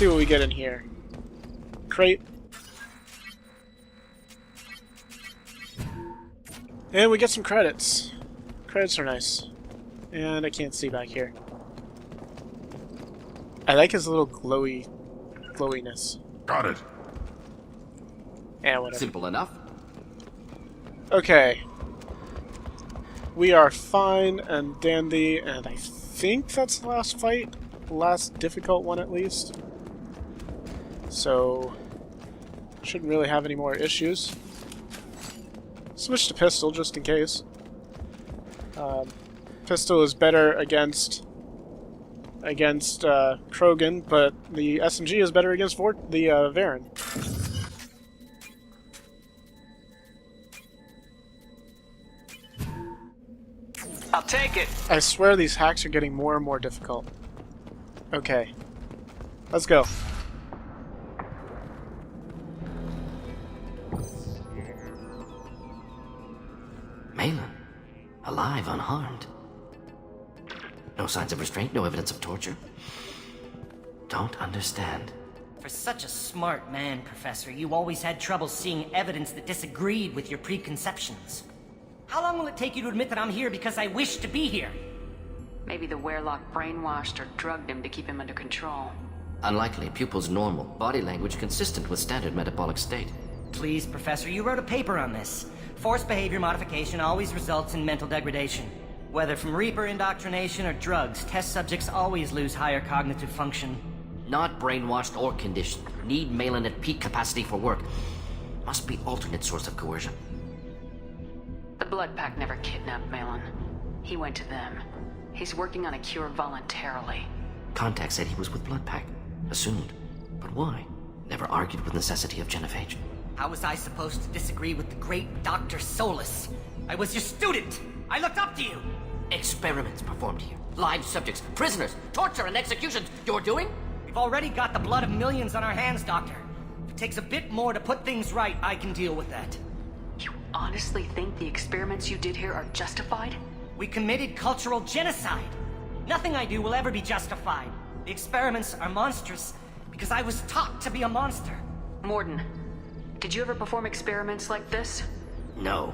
see what we get in here. Crate. And we get some credits. Credits are nice. And I can't see back here. I like his little glowiness. Got it. Yeah, whatever. Simple enough. Okay. We are fine and dandy, and I think that's the last fight. Last difficult one, at least. So, shouldn't really have any more issues. Switch to pistol, just in case. Pistol is better against Krogan, but the SMG is better against the Varen. I'll take it. I swear these hacks are getting more and more difficult. Okay. Let's go. Maelon. Alive, unharmed. No signs of restraint, no evidence of torture. Don't understand. For such a smart man, Professor, you always had trouble seeing evidence that disagreed with your preconceptions. How long will it take you to admit that I'm here because I wish to be here? Maybe the Werelock brainwashed or drugged him to keep him under control. Unlikely. Pupil's normal. Body language consistent with standard metabolic state. Please, Professor, you wrote a paper on this. Forced behavior modification always results in mental degradation. Whether from Reaper indoctrination or drugs, test subjects always lose higher cognitive function. Not brainwashed or conditioned. Need Maelon at peak capacity for work. Must be alternate source of coercion. The Blood Pack never kidnapped Maelon. He went to them. He's working on a cure voluntarily. Contact said he was with Blood Pack. Assumed. But why? Never argued with necessity of genophage. How was I supposed to disagree with the great Dr. Solus? I was your student! I looked up to you! Experiments performed here. Live subjects, prisoners, torture and executions. You're doing? We've already got the blood of millions on our hands, Doctor. If it takes a bit more to put things right, I can deal with that. You honestly think the experiments you did here are justified? We committed cultural genocide. Nothing I do will ever be justified. The experiments are monstrous because I was taught to be a monster. Morden, did you ever perform experiments like this? No.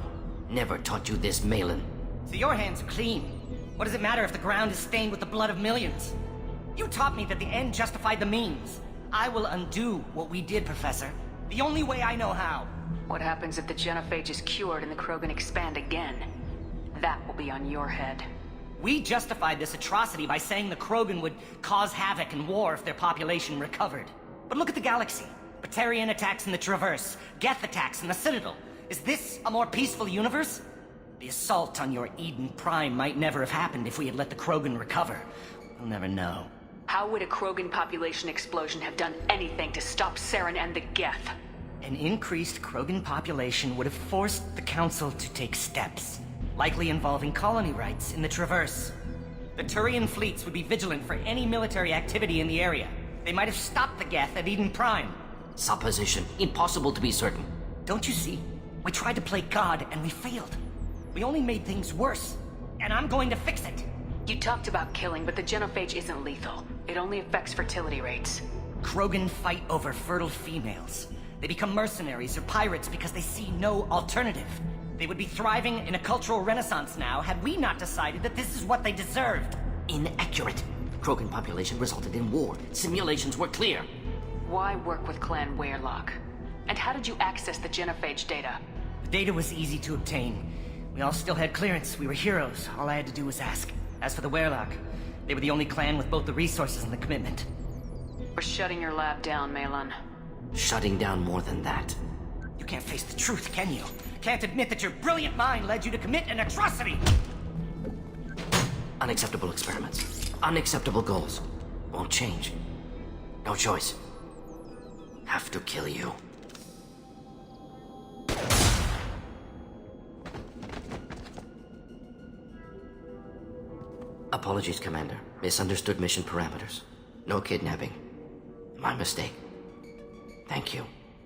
Never taught you this, Maelon. So your hands are clean. What does it matter if the ground is stained with the blood of millions? You taught me that the end justified the means. I will undo what we did, Professor. The only way I know how. What happens if the genophage is cured and the Krogan expand again? That will be on your head. We justified this atrocity by saying the Krogan would cause havoc and war if their population recovered. But look at the galaxy. Batarian attacks in the Traverse, Geth attacks in the Citadel. Is this a more peaceful universe? The assault on your Eden Prime might never have happened if we had let the Krogan recover. We'll never know. How would a Krogan population explosion have done anything to stop Saren and the Geth? An increased Krogan population would have forced the Council to take steps, likely involving colony rights in the Traverse. The Turian fleets would be vigilant for any military activity in the area. They might have stopped the Geth at Eden Prime. Supposition. Impossible to be certain. Don't you see? We tried to play God and we failed. We only made things worse. And I'm going to fix it. You talked about killing, but the genophage isn't lethal. It only affects fertility rates. Krogan fight over fertile females. They become mercenaries or pirates because they see no alternative. They would be thriving in a cultural renaissance now had we not decided that this is what they deserved. Inaccurate. Krogan population resulted in war. Simulations were clear. Why work with Clan Werelock? And how did you access the genophage data? The data was easy to obtain. We all still had clearance. We were heroes. All I had to do was ask. As for the Werelock, they were the only clan with both the resources and the commitment. We're shutting your lab down, Maelon. Shutting down more than that. You can't face the truth, can you? Can't admit that your brilliant mind led you to commit an atrocity! Unacceptable experiments. Unacceptable goals. Won't change. No choice. Have to kill you. Apologies, Commander. Misunderstood mission parameters. No kidnapping. My mistake. Thank you.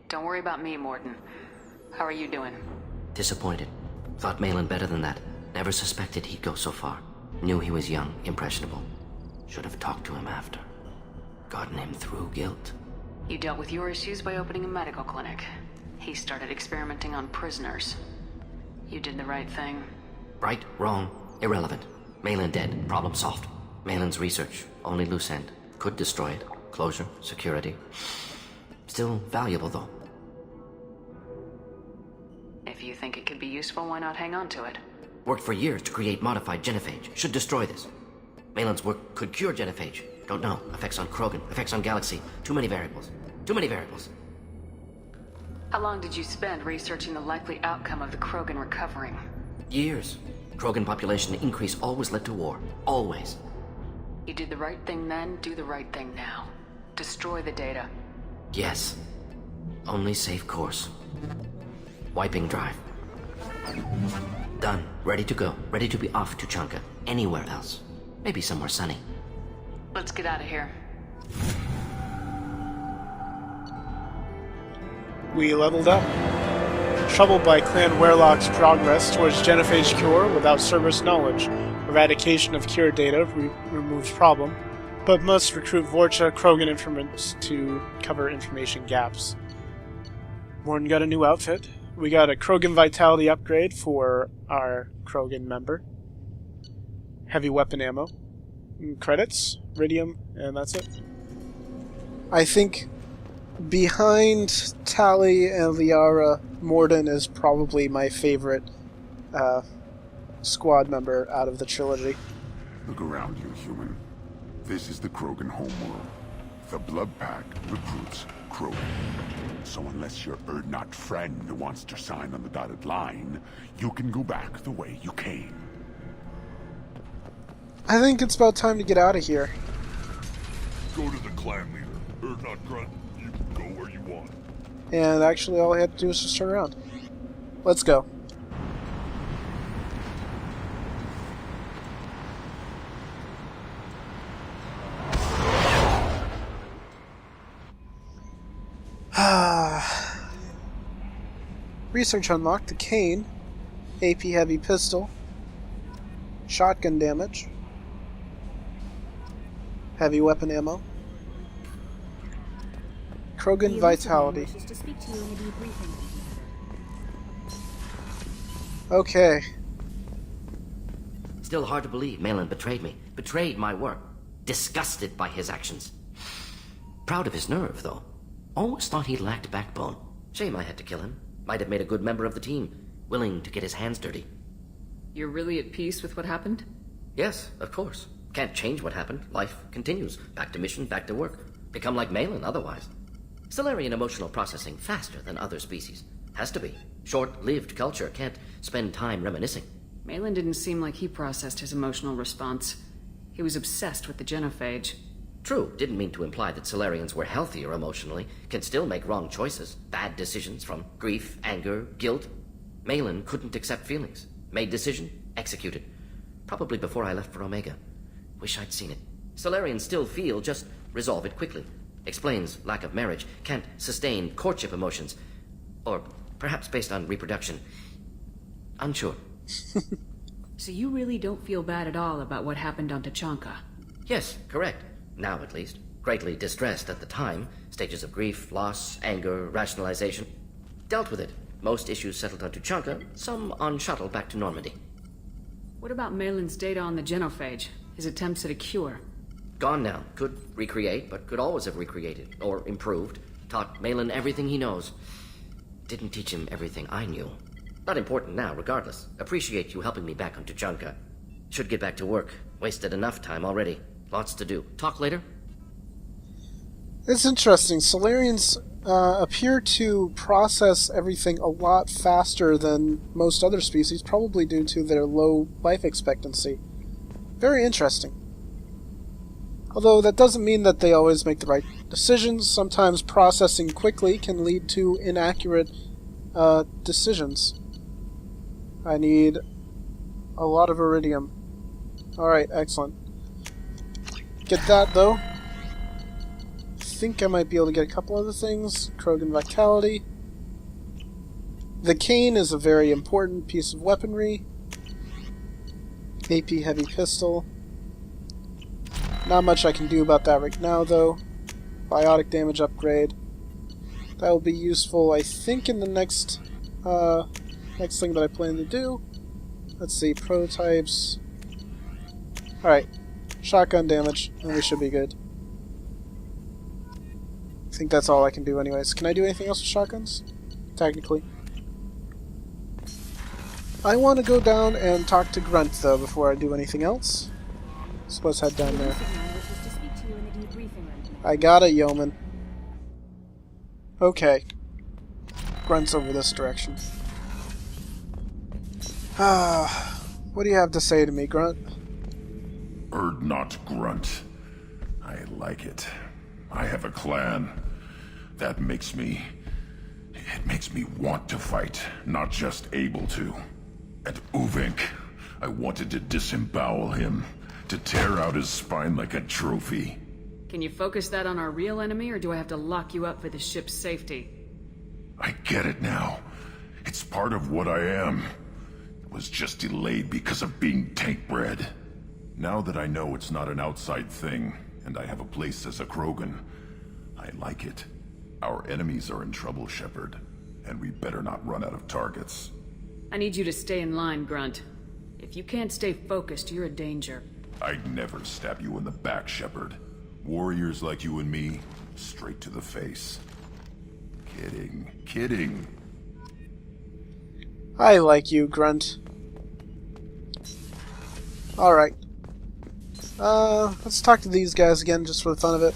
Don't worry about me, Morden. How are you doing? Disappointed. Thought Maelon better than that. Never suspected he'd go so far. Knew he was young, impressionable. Should have talked to him after. Gotten him through guilt. You dealt with your issues by opening a medical clinic. He started experimenting on prisoners. You did the right thing. Right, wrong, irrelevant. Maelon dead, problem solved. Maelon's research, only loose end. Could destroy it. Closure, security. Still valuable, though. If you think it could be useful, why not hang on to it? Worked for years to create modified genophage. Should destroy this. Maelon's work could cure genophage. Don't know. Effects on Krogan, effects on Galaxy. Too many variables. Too many variables. How long did you spend researching the likely outcome of the Krogan recovering? Years. Krogan population increase always led to war. Always. You did the right thing then, do the right thing now. Destroy the data. Yes. Only safe course. Wiping drive. Done. Ready to go. Ready to be off to Chanka. Anywhere else. Maybe somewhere sunny. Let's get out of here. We leveled up. Troubled by Clan Werlock's progress towards genophage cure without Cerberus knowledge, eradication of cure data removes problem, but must recruit Vorcha Krogan informants to cover information gaps. Morton got a new outfit. We got a Krogan Vitality upgrade for our Krogan member. Heavy weapon ammo. Credits, Ridium, and that's it. I think behind Tali and Liara, Morden is probably my favorite squad member out of the trilogy. Look around you, human. This is the Krogan homeworld. The Blood Pack recruits Krogan. So unless your Erdnot friend wants to sign on the dotted line, you can go back the way you came. I think it's about time to get out of here. Go to the clan leader. Erdnot Grunt, you can go where you want. And actually all I had to do was just turn around. Let's go. Research unlocked the cane, AP heavy pistol, shotgun damage, heavy weapon ammo, Krogan Vitality. Okay. Still hard to believe Maelon betrayed me. Betrayed my work. Disgusted by his actions. Proud of his nerve, though. Always thought he lacked backbone. Shame I had to kill him. Might have made a good member of the team. Willing to get his hands dirty. You're really at peace with what happened? Yes, of course. Can't change what happened. Life continues. Back to mission, back to work. Become like Maelon otherwise. Salarian emotional processing faster than other species. Has to be. Short-lived culture can't spend time reminiscing. Maelon didn't seem like he processed his emotional response. He was obsessed with the genophage. True, didn't mean to imply that Salarians were healthier emotionally, can still make wrong choices, bad decisions from grief, anger, guilt. Maelon couldn't accept feelings. Made decision, executed. Probably before I left for Omega. Wish I'd seen it. Salarians still feel, just resolve it quickly. Explains lack of marriage, can't sustain courtship emotions. Or perhaps based on reproduction. Unsure. So you really don't feel bad at all about what happened on Tachanka? Yes, correct. Now at least. Greatly distressed at the time. Stages of grief, loss, anger, rationalization. Dealt with it. Most issues settled on Tuchanka, some on shuttle back to Normandy. What about Maelon's data on the genophage? His attempts at a cure? Gone now. Could recreate, but could always have recreated. Or improved. Taught Maelon everything he knows. Didn't teach him everything I knew. Not important now, regardless. Appreciate you helping me back on Tuchanka. Should get back to work. Wasted enough time already. Lots to do. Talk later? It's interesting. Salarians appear to process everything a lot faster than most other species, probably due to their low life expectancy. Very interesting. Although that doesn't mean that they always make the right decisions. Sometimes processing quickly can lead to inaccurate decisions. I need a lot of iridium. Alright, excellent. Get that, though. I think I might be able to get a couple other things. Krogan Vitality. The cane is a very important piece of weaponry. AP Heavy Pistol. Not much I can do about that right now, though. Biotic damage upgrade. That will be useful, I think, in the next thing that I plan to do. Let's see, prototypes. Alright, shotgun damage, and we should be good. I think that's all I can do anyways. Can I do anything else with shotguns? Technically. I want to go down and talk to Grunt, though, before I do anything else. So let's head down there. I got it, yeoman. Okay. Grunt's over this direction. What do you have to say to me, Grunt? Not grunt. I like it. I have a clan. That makes me... It makes me want to fight, not just able to. And Uvink, I wanted to disembowel him, to tear out his spine like a trophy. Can you focus that on our real enemy, or do I have to lock you up for the ship's safety? I get it now. It's part of what I am. It was just delayed because of being tank-bred. Now that I know it's not an outside thing, and I have a place as a Krogan, I like it. Our enemies are in trouble, Shepard, and we better not run out of targets. I need you to stay in line, Grunt. If you can't stay focused, you're a danger. I'd never stab you in the back, Shepard. Warriors like you and me, straight to the face. Kidding. Kidding. I like you, Grunt. Alright. Let's talk to these guys again, just for the fun of it.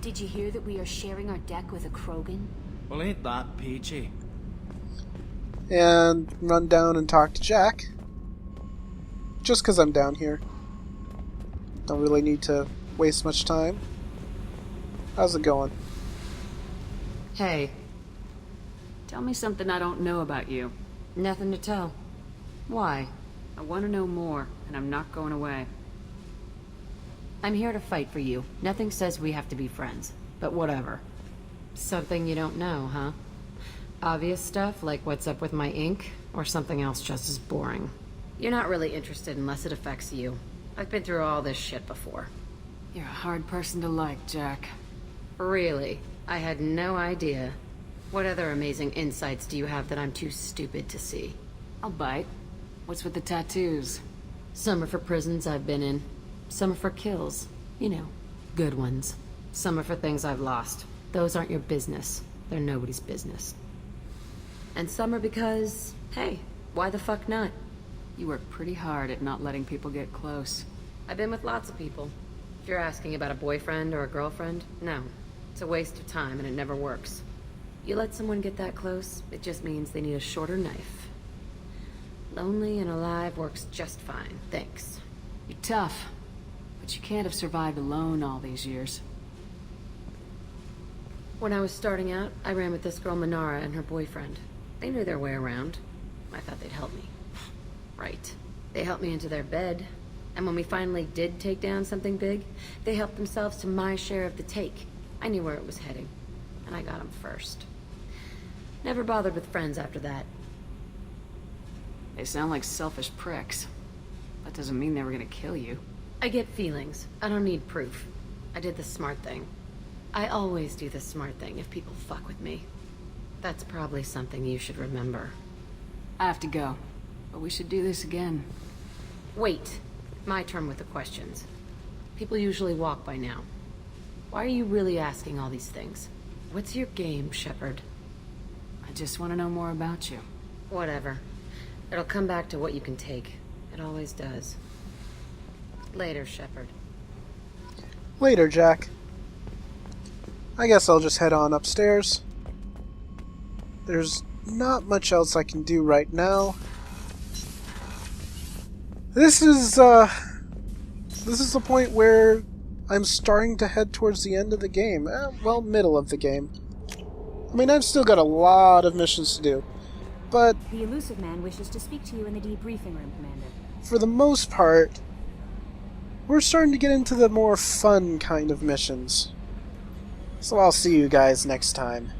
Did you hear that we are sharing our deck with a Krogan? Well, ain't that peachy? And run down and talk to Jack. Just because I'm down here. Don't really need to waste much time. How's it going? Hey. Tell me something I don't know about you. Nothing to tell. Why? I want to know more, and I'm not going away. I'm here to fight for you. Nothing says we have to be friends. But whatever. Something you don't know, huh? Obvious stuff, like what's up with my ink, or something else just as boring. You're not really interested unless it affects you. I've been through all this shit before. You're a hard person to like, Jack. Really? I had no idea. What other amazing insights do you have that I'm too stupid to see? I'll bite. What's with the tattoos? Some are for prisons I've been in. Some are for kills. You know, good ones. Some are for things I've lost. Those aren't your business. They're nobody's business. And some are because, hey, why the fuck not? You work pretty hard at not letting people get close. I've been with lots of people. If you're asking about a boyfriend or a girlfriend, no. It's a waste of time and it never works. You let someone get that close, it just means they need a shorter knife. Lonely and alive works just fine, thanks. You're tough, but you can't have survived alone all these years. When I was starting out, I ran with this girl Minara and her boyfriend. They knew their way around. I thought they'd help me. Right. They helped me into their bed. And when we finally did take down something big, they helped themselves to my share of the take. I knew where it was heading. And I got them first. Never bothered with friends after that. They sound like selfish pricks. That doesn't mean they were gonna kill you. I get feelings. I don't need proof. I did the smart thing. I always do the smart thing if people fuck with me. That's probably something you should remember. I have to go, but we should do this again. Wait. My turn with the questions. People usually walk by now. Why are you really asking all these things? What's your game, Shepard? I just want to know more about you. Whatever. It'll come back to what you can take. It always does. Later, Shepard. Later, Jack. I guess I'll just head on upstairs. There's not much else I can do right now. This is the point where I'm starting to head towards the end of the game. Well, middle of the game. I mean, I've still got a lot of missions to do, but The elusive man wishes to speak to you in the debriefing room, Commander. for the most part, we're starting to get into the more fun kind of missions. So I'll see you guys next time.